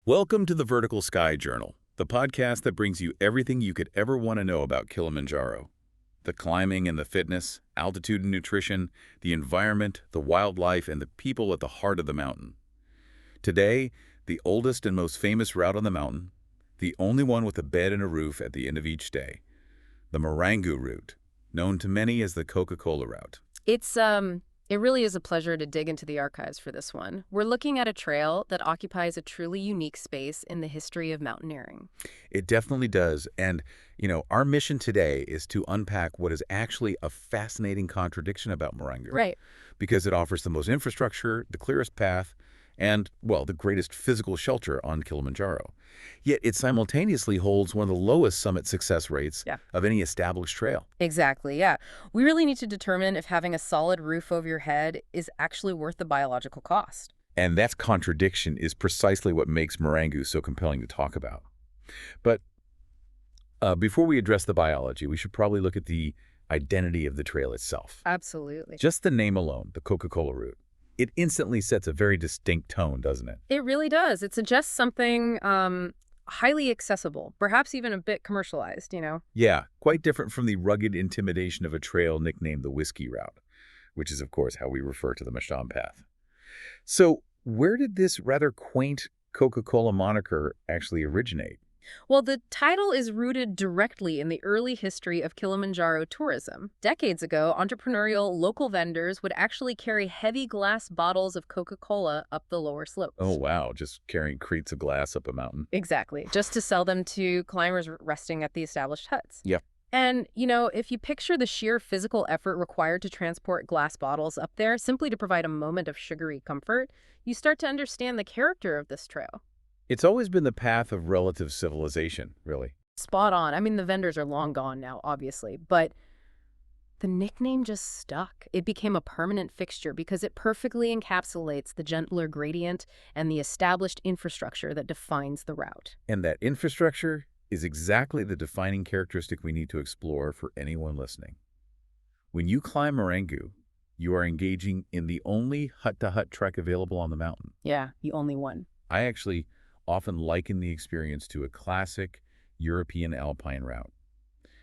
Welcome to the Vertical Sky Journal, the podcast that brings you everything you could ever want to know about Kilimanjaro. The climbing and the fitness, altitude and nutrition, the environment, the wildlife, and the people at the heart of the mountain. Today, the oldest and most famous route on the mountain, the only one with a bed and a roof at the end of each day, the Marangu Route, known to many as the Coca-Cola Route. It really is a pleasure to dig into the archives for this one. We're looking at a trail that occupies a truly unique space in the history of mountaineering. It definitely does. And, our mission today is to unpack what is actually a fascinating contradiction about Marangu. Right. Because it offers the most infrastructure, the clearest path, and, well, the greatest physical shelter on Kilimanjaro. Yet it simultaneously holds one of the lowest summit success rates of any established trail. Exactly, yeah. We really need to determine if having a solid roof over your head is actually worth the biological cost. And that contradiction is precisely what makes Marangu so compelling to talk about. But before we address the biology, we should probably look at the identity of the trail itself. Absolutely. Just the name alone, the Coca-Cola Route, it instantly sets a very distinct tone, doesn't it? It really does. It suggests something highly accessible, perhaps even a bit commercialized, Yeah, quite different from the rugged intimidation of a trail nicknamed the Whiskey Route, which is, of course, how we refer to the Masham Path. So where did this rather quaint Coca-Cola moniker actually originate? Well, the title is rooted directly in the early history of Kilimanjaro tourism. Decades ago, entrepreneurial local vendors would actually carry heavy glass bottles of Coca-Cola up the lower slopes. Oh, wow, just carrying crates of glass up a mountain. Exactly, just to sell them to climbers resting at the established huts. Yep. And, if you picture the sheer physical effort required to transport glass bottles up there simply to provide a moment of sugary comfort, you start to understand the character of this trail. It's always been the path of relative civilization, really. Spot on. I mean, the vendors are long gone now, obviously, but the nickname just stuck. It became a permanent fixture because it perfectly encapsulates the gentler gradient and the established infrastructure that defines the route. And that infrastructure is exactly the defining characteristic we need to explore for anyone listening. When you climb Marangu, you are engaging in the only hut-to-hut trek available on the mountain. Yeah, the only one. I actually often liken the experience to a classic European alpine route.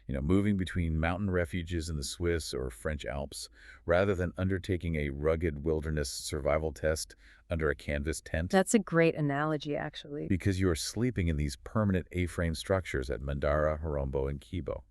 Moving between mountain refuges in the Swiss or French Alps, rather than undertaking a rugged wilderness survival test under a canvas tent. That's a great analogy, actually. Because you are sleeping in these permanent A-frame structures at Mandara, Horombo, and Kibo.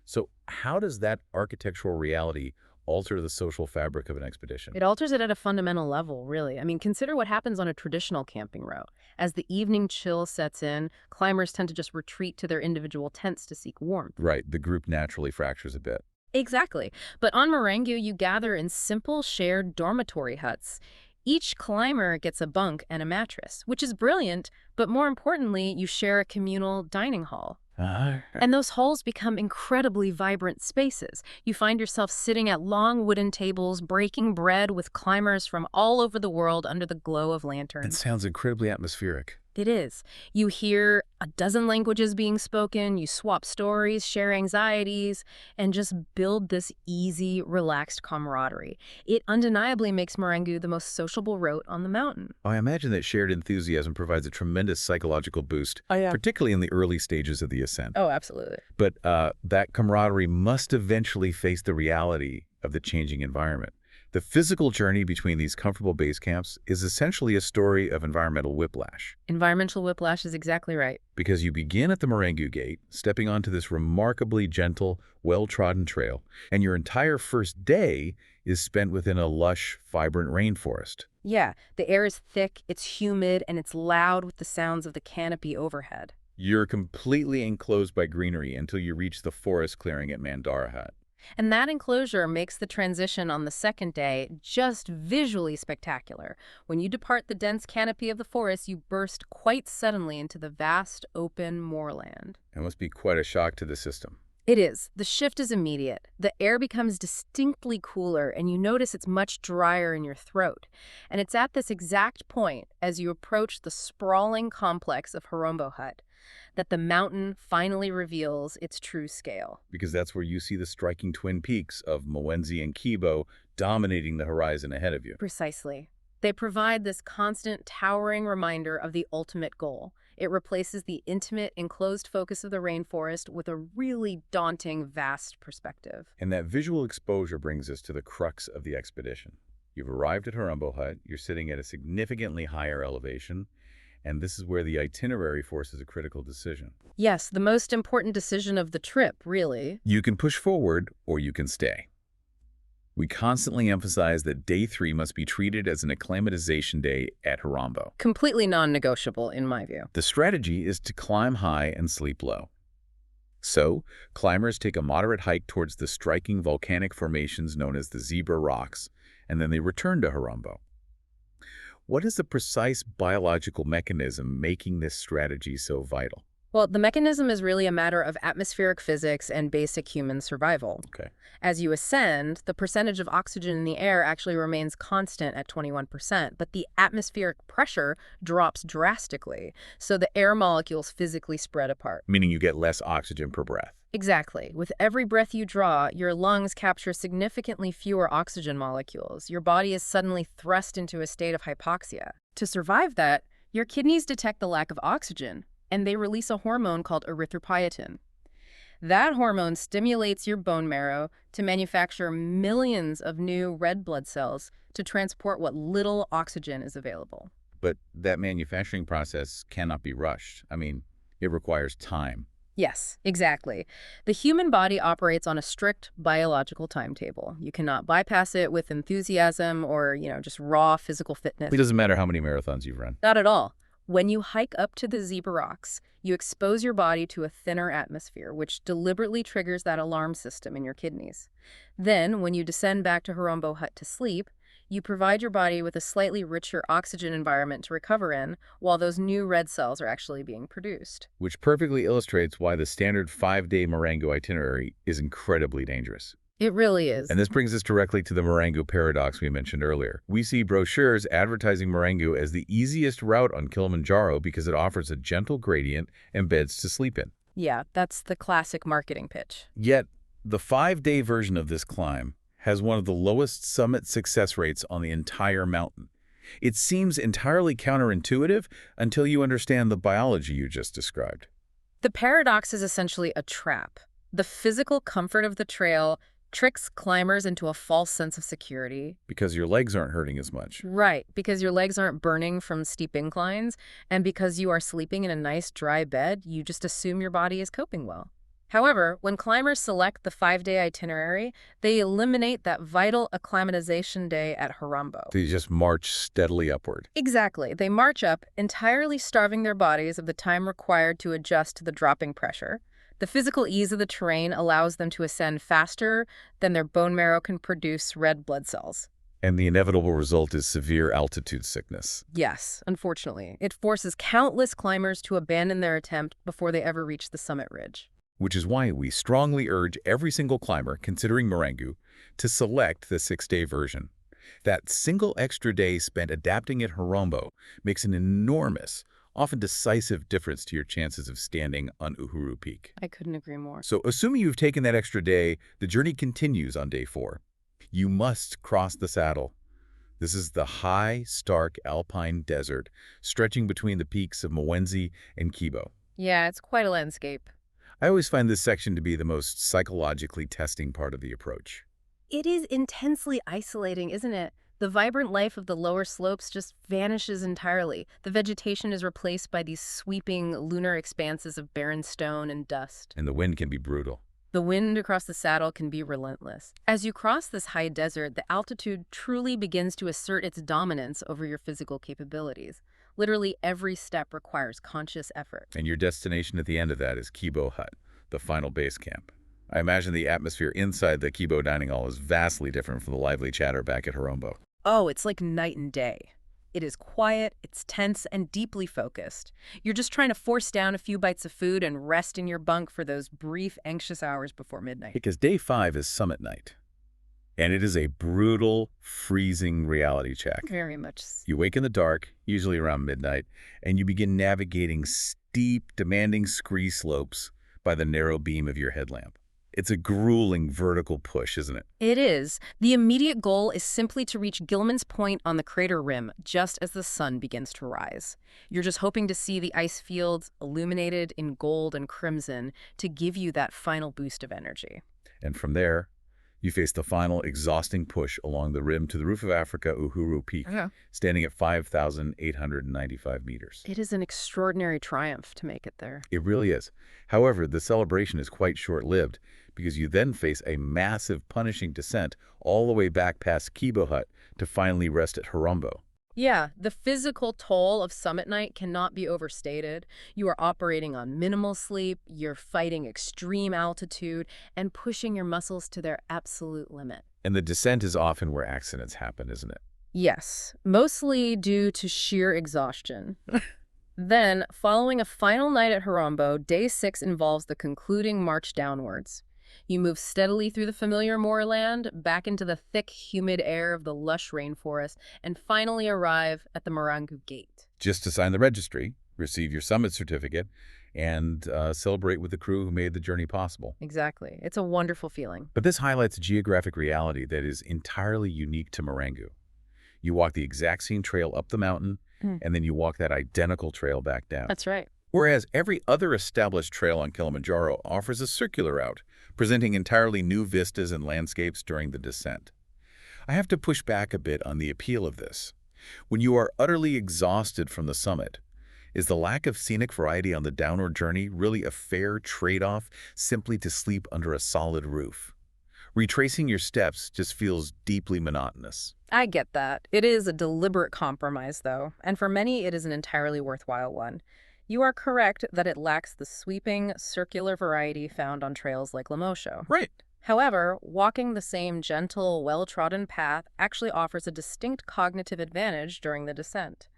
So how does that architectural reality alter the social fabric of an expedition? It alters it at a fundamental level, really. I mean, consider what happens on a traditional camping route. As the evening chill sets in, climbers tend to just retreat to their individual tents to seek warmth. Right, the group naturally fractures a bit. Exactly. But on Marangu, you gather in simple shared dormitory huts. Each climber gets a bunk and a mattress, which is brilliant, but more importantly, you share a communal dining hall. And those halls become incredibly vibrant spaces. You find yourself sitting at long wooden tables, breaking bread with climbers from all over the world under the glow of lanterns. It sounds incredibly atmospheric. It is. You hear a dozen languages being spoken, you swap stories, share anxieties, and just build this easy, relaxed camaraderie. It undeniably makes Marangu the most sociable route on the mountain. I imagine that shared enthusiasm provides a tremendous psychological boost, particularly in the early stages of the ascent. Oh, absolutely. But that camaraderie must eventually face the reality of the changing environment. The physical journey between these comfortable base camps is essentially a story of environmental whiplash. Environmental whiplash is exactly right. Because you begin at the Marangu Gate, stepping onto this remarkably gentle, well-trodden trail, and your entire first day is spent within a lush, vibrant rainforest. Yeah, the air is thick, it's humid, and it's loud with the sounds of the canopy overhead. You're completely enclosed by greenery until you reach the forest clearing at Mandara Hut. And that enclosure makes the transition on the second day just visually spectacular. When you depart the dense canopy of the forest, you burst quite suddenly into the vast, open moorland. It must be quite a shock to the system. It is. The shift is immediate. The air becomes distinctly cooler, and you notice it's much drier in your throat. And it's at this exact point, as you approach the sprawling complex of Horombo Hut, that the mountain finally reveals its true scale. Because that's where you see the striking twin peaks of Mawenzi and Kibo dominating the horizon ahead of you. Precisely. They provide this constant, towering reminder of the ultimate goal. It replaces the intimate, enclosed focus of the rainforest with a really daunting, vast perspective. And that visual exposure brings us to the crux of the expedition. You've arrived at Harumbo Hut, you're sitting at a significantly higher elevation, and this is where the itinerary forces a critical decision. Yes, the most important decision of the trip, really. You can push forward or you can stay. We constantly emphasize that day 3 must be treated as an acclimatization day at Harumbo. Completely non-negotiable, in my view. The strategy is to climb high and sleep low. So, climbers take a moderate hike towards the striking volcanic formations known as the Zebra Rocks, and then they return to Harumbo. What is the precise biological mechanism making this strategy so vital? Well, the mechanism is really a matter of atmospheric physics and basic human survival. Okay. As you ascend, the percentage of oxygen in the air actually remains constant at 21%, but the atmospheric pressure drops drastically, so the air molecules physically spread apart. Meaning you get less oxygen per breath. Exactly. With every breath you draw, your lungs capture significantly fewer oxygen molecules. Your body is suddenly thrust into a state of hypoxia. To survive that, your kidneys detect the lack of oxygen, and they release a hormone called erythropoietin. That hormone stimulates your bone marrow to manufacture millions of new red blood cells to transport what little oxygen is available. But that manufacturing process cannot be rushed. I mean, it requires time. Yes, exactly. The human body operates on a strict biological timetable. You cannot bypass it with enthusiasm or, just raw physical fitness. It doesn't matter how many marathons you've run. Not at all. When you hike up to the Zebra Rocks, you expose your body to a thinner atmosphere, which deliberately triggers that alarm system in your kidneys. Then, when you descend back to Harumbo Hut to sleep, you provide your body with a slightly richer oxygen environment to recover in, while those new red cells are actually being produced. Which perfectly illustrates why the standard 5-day Marangu itinerary is incredibly dangerous. It really is. And this brings us directly to the Marangu paradox we mentioned earlier. We see brochures advertising Marangu as the easiest route on Kilimanjaro because it offers a gentle gradient and beds to sleep in. Yeah, that's the classic marketing pitch. Yet, the 5-day version of this climb has one of the lowest summit success rates on the entire mountain. It seems entirely counterintuitive until you understand the biology you just described. The paradox is essentially a trap. The physical comfort of the trail tricks climbers into a false sense of security. Because your legs aren't hurting as much. Right, because your legs aren't burning from steep inclines, and because you are sleeping in a nice dry bed, you just assume your body is coping well. However, when climbers select the 5-day itinerary, they eliminate that vital acclimatization day at Harumbo. They just march steadily upward. Exactly. They march up, entirely starving their bodies of the time required to adjust to the dropping pressure. The physical ease of the terrain allows them to ascend faster than their bone marrow can produce red blood cells. And the inevitable result is severe altitude sickness. Yes, unfortunately. It forces countless climbers to abandon their attempt before they ever reach the summit ridge. Which is why we strongly urge every single climber considering Marangu to select the 6-day version. That single extra day spent adapting at Harumbo makes an enormous, often decisive difference to your chances of standing on Uhuru Peak. I couldn't agree more. So assuming you've taken that extra day, the journey continues on day 4. You must cross the saddle. This is the high, stark alpine desert stretching between the peaks of Mwenzi and Kibo. Yeah, it's quite a landscape. I always find this section to be the most psychologically testing part of the approach. It is intensely isolating, isn't it? The vibrant life of the lower slopes just vanishes entirely. The vegetation is replaced by these sweeping lunar expanses of barren stone and dust. And the wind can be brutal. The wind across the saddle can be relentless. As you cross this high desert, the altitude truly begins to assert its dominance over your physical capabilities. Literally every step requires conscious effort. And your destination at the end of that is Kibo Hut, the final base camp. I imagine the atmosphere inside the Kibo dining hall is vastly different from the lively chatter back at Harumbo. Oh, it's like night and day. It is quiet, it's tense, and deeply focused. You're just trying to force down a few bites of food and rest in your bunk for those brief, anxious hours before midnight. Because day 5 is summit night. And it is a brutal, freezing reality check. Very much. You wake in the dark, usually around midnight, and you begin navigating steep, demanding scree slopes by the narrow beam of your headlamp. It's a grueling vertical push, isn't it? It is. The immediate goal is simply to reach Gilman's Point on the crater rim just as the sun begins to rise. You're just hoping to see the ice fields illuminated in gold and crimson to give you that final boost of energy. And from there, you face the final exhausting push along the rim to the roof of Africa Uhuru Peak, Yeah. standing at 5,895 meters. It is an extraordinary triumph to make it there. It really is. However, the celebration is quite short-lived because you then face a massive punishing descent all the way back past Kibo Hut to finally rest at Harombo. Yeah, the physical toll of summit night cannot be overstated. You are operating on minimal sleep, you're fighting extreme altitude, and pushing your muscles to their absolute limit. And the descent is often where accidents happen, isn't it? Yes, mostly due to sheer exhaustion. Then, following a final night at Harombo, day 6 involves the concluding march downwards. You move steadily through the familiar moorland, back into the thick, humid air of the lush rainforest, and finally arrive at the Marangu Gate. Just to sign the registry, receive your summit certificate, and celebrate with the crew who made the journey possible. Exactly. It's a wonderful feeling. But this highlights a geographic reality that is entirely unique to Marangu. You walk the exact same trail up the mountain, and then you walk that identical trail back down. That's right. Whereas every other established trail on Kilimanjaro offers a circular route, presenting entirely new vistas and landscapes during the descent. I have to push back a bit on the appeal of this. When you are utterly exhausted from the summit, is the lack of scenic variety on the downward journey really a fair trade-off simply to sleep under a solid roof? Retracing your steps just feels deeply monotonous. I get that. It is a deliberate compromise, though, and for many it is an entirely worthwhile one. You are correct that it lacks the sweeping, circular variety found on trails like Lemosho. Right. However, walking the same gentle, well-trodden path actually offers a distinct cognitive advantage during the descent.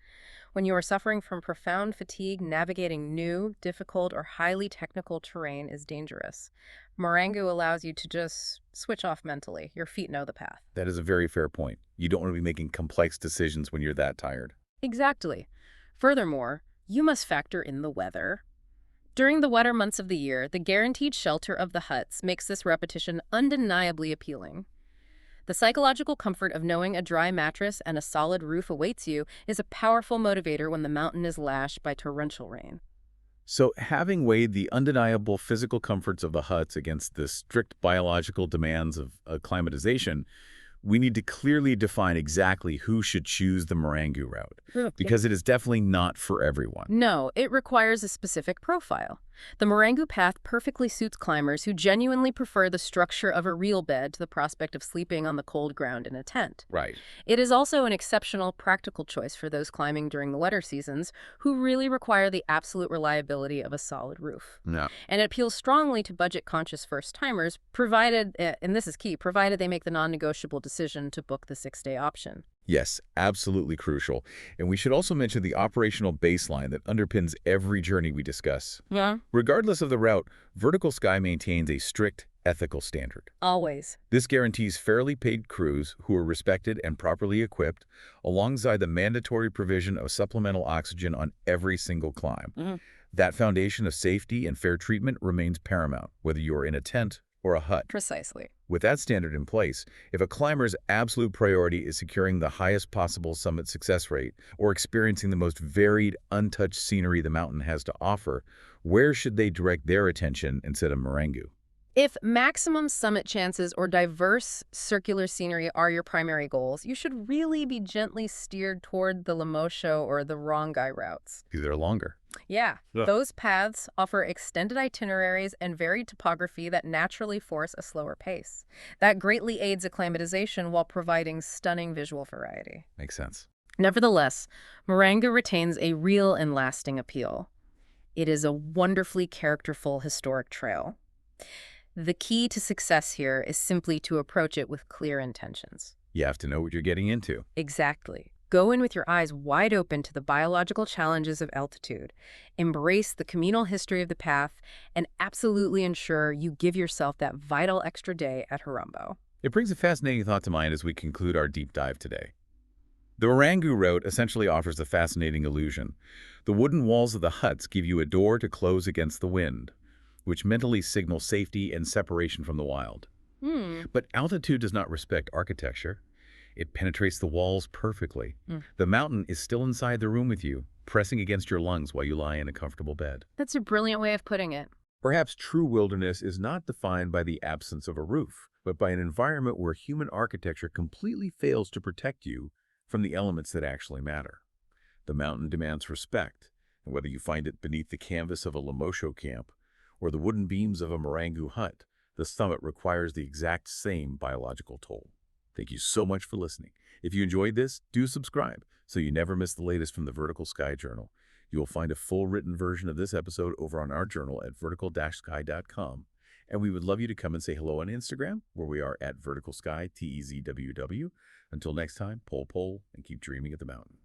When you are suffering from profound fatigue, navigating new, difficult, or highly technical terrain is dangerous. Marangu allows you to just switch off mentally. Your feet know the path. That is a very fair point. You don't want to be making complex decisions when you're that tired. Exactly. Furthermore, you must factor in the weather. During the wetter months of the year, the guaranteed shelter of the huts makes this repetition undeniably appealing. The psychological comfort of knowing a dry mattress and a solid roof awaits you is a powerful motivator when the mountain is lashed by torrential rain. So, having weighed the undeniable physical comforts of the huts against the strict biological demands of acclimatization, we need to clearly define exactly who should choose the Marangu route, because it is definitely not for everyone. No, it requires a specific profile. The Marangu path perfectly suits climbers who genuinely prefer the structure of a real bed to the prospect of sleeping on the cold ground in a tent. Right. It is also an exceptional practical choice for those climbing during the wetter seasons who really require the absolute reliability of a solid roof. No. And it appeals strongly to budget-conscious first-timers, provided, and this is key, provided they make the non-negotiable decision to book the 6-day option. Yes, absolutely crucial. And we should also mention the operational baseline that underpins every journey we discuss. Yeah. Regardless of the route, Vertical Sky maintains a strict ethical standard. Always. This guarantees fairly paid crews who are respected and properly equipped, alongside the mandatory provision of supplemental oxygen on every single climb. That foundation of safety and fair treatment remains paramount, whether you are in a tent or a hut. Precisely. With that standard in place, if a climber's absolute priority is securing the highest possible summit success rate or experiencing the most varied, untouched scenery the mountain has to offer, where should they direct their attention instead of Marangu? If maximum summit chances or diverse circular scenery are your primary goals, you should really be gently steered toward the Lemosho or the Rongai routes. Because they're longer. Yeah, those paths offer extended itineraries and varied topography that naturally force a slower pace. That greatly aids acclimatization while providing stunning visual variety. Makes sense. Nevertheless, Marangu retains a real and lasting appeal. It is a wonderfully characterful historic trail. The key to success here is simply to approach it with clear intentions. You have to know what you're getting into. Exactly. Go in with your eyes wide open to the biological challenges of altitude. Embrace the communal history of the path, and absolutely ensure you give yourself that vital extra day at Harombo. It brings a fascinating thought to mind as we conclude our deep dive today. The Marangu route essentially offers a fascinating illusion. The wooden walls of the huts give you a door to close against the wind. which mentally signal safety and separation from the wild. Hmm. But altitude does not respect architecture. It penetrates the walls perfectly. Mm. The mountain is still inside the room with you, pressing against your lungs while you lie in a comfortable bed. That's a brilliant way of putting it. Perhaps true wilderness is not defined by the absence of a roof, but by an environment where human architecture completely fails to protect you from the elements that actually matter. The mountain demands respect, and whether you find it beneath the canvas of a Lemosho camp or the wooden beams of a Marangu hut, the summit requires the exact same biological toll. Thank you so much for listening. If you enjoyed this, do subscribe so you never miss the latest from the Vertical Sky Journal. You will find a full written version of this episode over on our journal at vertical-sky.com. And we would love you to come and say hello on Instagram, where we are at Vertical Sky, TEZWW. Until next time, pole, and keep dreaming of the mountain.